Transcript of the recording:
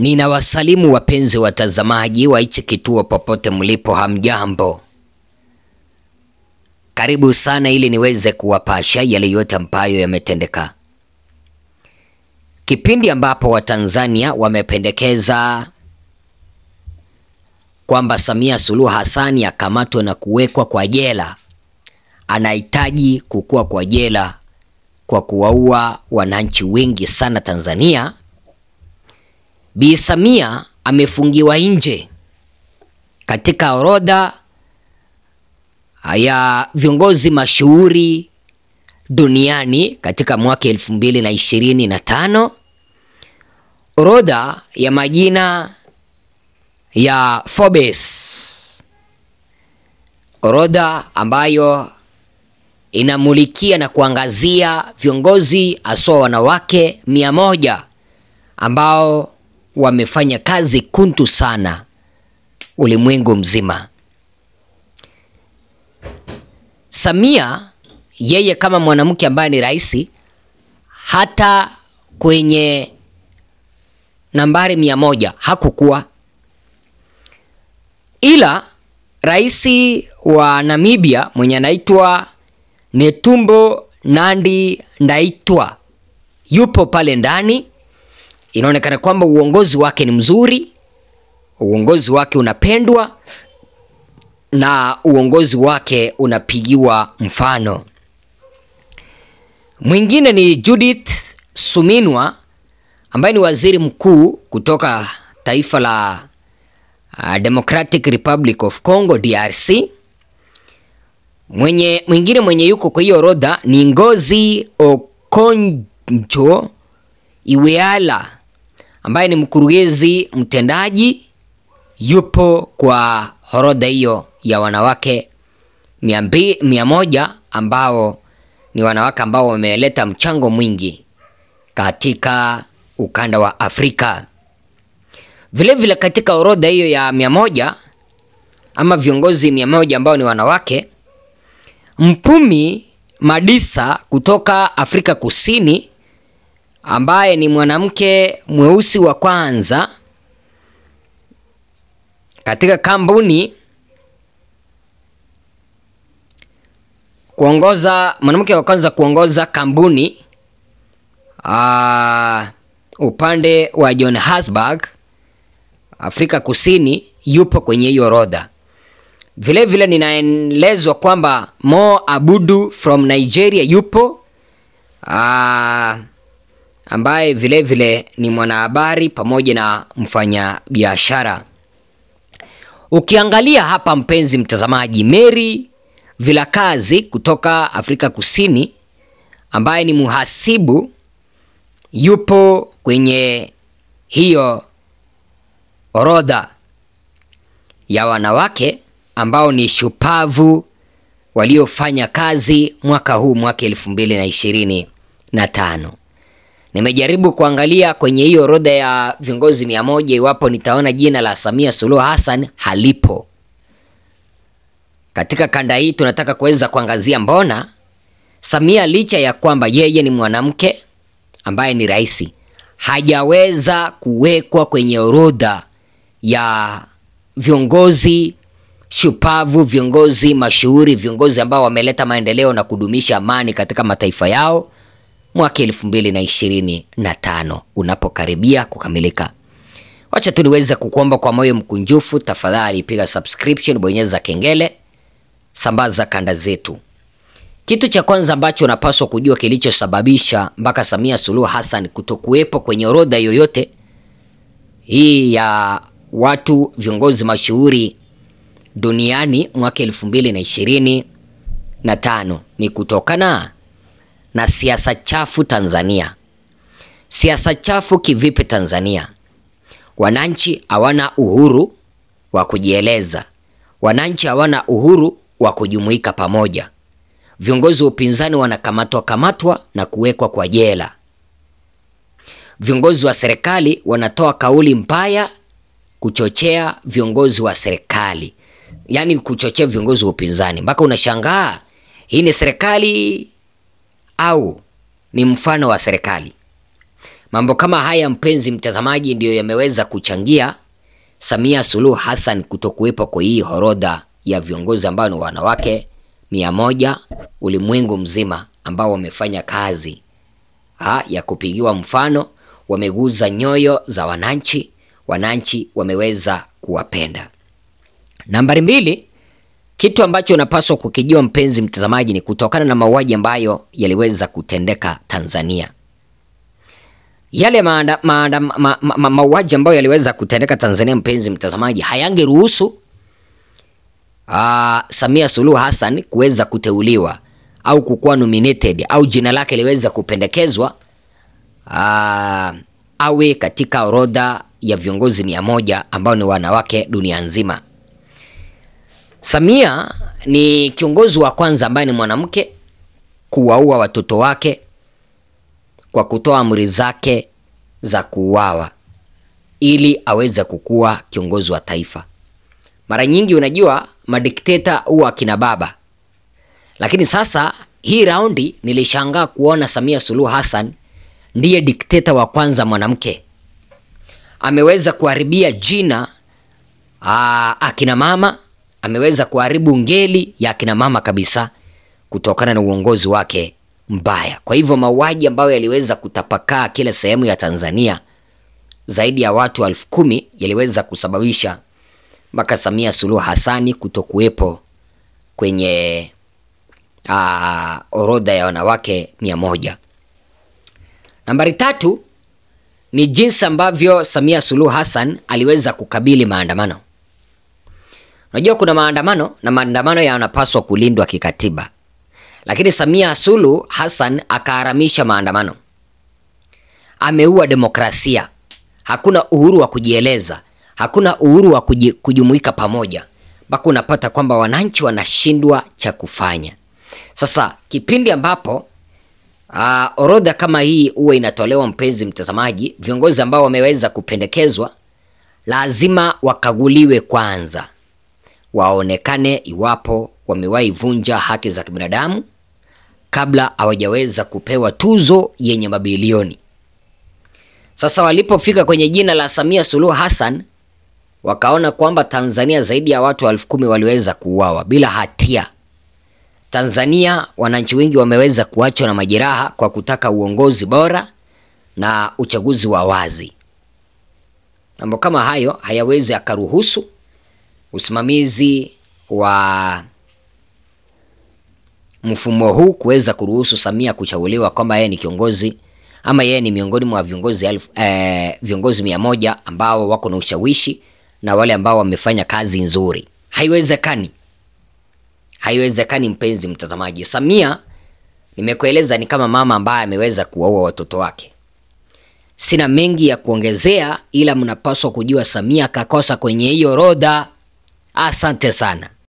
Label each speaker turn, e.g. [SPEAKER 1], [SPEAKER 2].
[SPEAKER 1] Ninawasalimu wapenzi watazamaji wa hichi kituo popote mlipo, hamjambo. Karibu sana ili niweze kuwapasha yale yote ambayo yametendeka. Kipindi ambapo Watanzania wamependekeza kwamba Samia Suluhu Hassan akamatwe na kuwekwa kwa jela. Anahitaji kukua kwa jela kwa kuwaua wananchi wengi sana Tanzania. Bi Samia amefungiwa nje katika orodha ya viongozi mashuhuri duniani katika mwaka 2025. Orodha ya majina ya Forbes. Orodha ambayo inamulikia na kuangazia viongozi aswa wanawake 100 ambao wamefanya kazi kuntu sana ulimwengu mzima. Samia yeye kama mwanamke ambaye ni rais, hata kwenye nambari 100 hakukuwa. Ila rais wa Namibia mwenye anaitwa Netumbo Nandi-Ndaitwah yupo pale ndani. Inaonekana kwamba uongozi wake ni mzuri, uongozi wake unapendwa na uongozi wake unapigiwa mfano. Mwingine ni Judith Suminwa ambaye ni waziri mkuu kutoka taifa la Democratic Republic of Congo DRC. Mwingine mwenye yuko kwa hiyo orodha ni Ngozi Okonjo-Iweala ambaye ni mkurugenzi mtendaji, yupo kwa orodha hiyo ya wanawake 100 ambao ni wanawake ambao wameleta mchango mwingi katika ukanda wa Afrika. Vile vile katika orodha hiyo ya 100 ama viongozi 100 ambao ni wanawake, Mpumi Madisa kutoka Afrika Kusini ambaye ni mwanamke mweusi wa kwanza katika kampuni mwanamke wa kwanza kuongoza kampuni upande wa Johannesburg, Afrika Kusini, yupo kwenye hiyo orodha. Vile vile ninaelezwa kwamba Mo Abudu from Nigeria yupo, ambaye vile vile ni mwanahabari pamoja na mfanya biashara. Ukiangalia hapa mpenzi mtazamaji, Mary Vilakazi kutoka Afrika Kusini ambaye ni muhasibu yupo kwenye hiyo orodha ya wanawake ambao ni shupavu waliofanya kazi mwaka huu, mwaka 2025. Nimejaribu kuangalia kwenye hiyo orodha ya viongozi 100 iwapo nitaona jina la Samia Suluhu Hassan, halipo. Katika kanda hii tunataka kuweza kuangazia mbona Samia licha ya kwamba yeye ni mwanamke ambaye ni rais, hajaweza kuwekwa kwenye orodha ya viongozi shupavu, viongozi mashuhuri, viongozi ambao wameleta maendeleo na kudumisha amani katika mataifa yao mwaka 2025 unapokaribia kukamilika. Wacha tu niweze kukuomba kwa moyo mkunjufu, tafadhali piga subscription, bonyeza kengele, sambaza kanda zetu. Kitu cha kwanza ambacho unapaswa kujua kilichosababisha mpaka Samia Suluhu Hassan kutokuwepo kwenye orodha yoyote hii ya watu viongozi mashuhuri duniani mwaka 2025 ni kutokana na siasa chafu Tanzania. Siasa chafu kivipi Tanzania? Wananchi hawana uhuru wa kujieleza. Wananchi hawana uhuru wa kujumuika pamoja. Viongozi wa upinzani wanakamatwa na kuwekwa kwa jela. Viongozi wa serikali wanatoa kauli mbaya kuchochea viongozi wa serikali. Yaani kuchochea viongozi wa upinzani. Mpaka unashangaa hii ni serikali au ni mfano wa serikali. Mambo kama haya mpenzi mtazamaji, ndiyo yameweza kuchangia Samia Suluhu Hassan kutokuwepo kwa hii orodha ya viongozi ambao ni wanawake 100 ulimwengu mzima ambao wamefanya kazi ya kupigiwa mfano, wameguza nyoyo za wananchi, wananchi wameweza kuwapenda. Nambari 2, kitu ambacho unapaswa kukijua mpenzi mtazamaji ni kutokana na mauaji ambayo yaliweza kutendeka Tanzania. Yale mauaji ambayo yaliweza kutendeka Tanzania mpenzi mtazamaji, hayangeruhusu Samia Suluhu Hassan kuweza kuteuliwa au kukuwa nominated au jina lake liweza kupendekezwa awe katika orodha ya viongozi 100 ambao ni wanawake dunia nzima. Samia ni kiongozi wa kwanza ambaye ni mwanamke kuwaua watoto wake kwa kutoa amri zake za kuuawa ili aweze kukua kiongozi wa taifa. Mara nyingi unajua madikteta huwa kina baba. Lakini sasa hii raundi nilishangaa kuona Samia Suluhu Hassan ndiye dikteta wa kwanza mwanamke. Ameweza kuharibia jina akina mama, ameweza kuharibu ngeli ya akina mama kabisa kutokana na uongozi wake mbaya. Kwa hivyo mauaji ambayo yaliweza kutapakaa kila sehemu ya Tanzania, zaidi ya watu 10,000 yaliweza kusababisha mpaka Samia Suluhu Hassan kutokuwepo kwenye orodha ya wanawake 100. Nambari 3 ni jinsi ambavyo Samia Suluhu Hassan aliweza kukabili maandamano. Unajua kuna maandamano na maandamano yanapaswa kulindwa kikatiba. Lakini Samia Suluhu Hassan akaharamisha maandamano. Ameua demokrasia. Hakuna uhuru wa kujieleza. Hakuna uhuru wa kujumuika pamoja. Mpaka unapata kwamba wananchi wanashindwa cha kufanya. Sasa kipindi ambapo orodha kama hii huwa inatolewa mpenzi mtazamaji, viongozi ambao wameweza kupendekezwa lazima wakaguliwe kwanza. Waonekane iwapo wamewahi vunja haki za kibinadamu kabla hawajaweza kupewa tuzo yenye mabilioni. Sasa walipofika kwenye jina la Samia Suluhu Hassan, wakaona kwamba Tanzania zaidi ya watu 10,000 waliweza kuuawa bila hatia. Tanzania wananchi wengi wameweza kuachwa na majeraha kwa kutaka uongozi bora na uchaguzi wa wazi. Mambo kama hayo hayawezi akaruhusu usimamizi wa mfumo huu kuweza kuruhusu Samia kuchaguliwa kwamba yeye ni kiongozi ama yeye ni miongoni mwa viongozi 100 ambao wako na ushawishi na wale ambao wamefanya kazi nzuri. Haiwezekani. Haiwezekani mpenzi mtazamaji. Samia nimekueleza ni kama mama ambaye ameweza kuwaua watoto wake. Sina mengi ya kuongezea, ila mnapaswa kujua Samia kakosa kwenye hiyo orodha. Asante sana.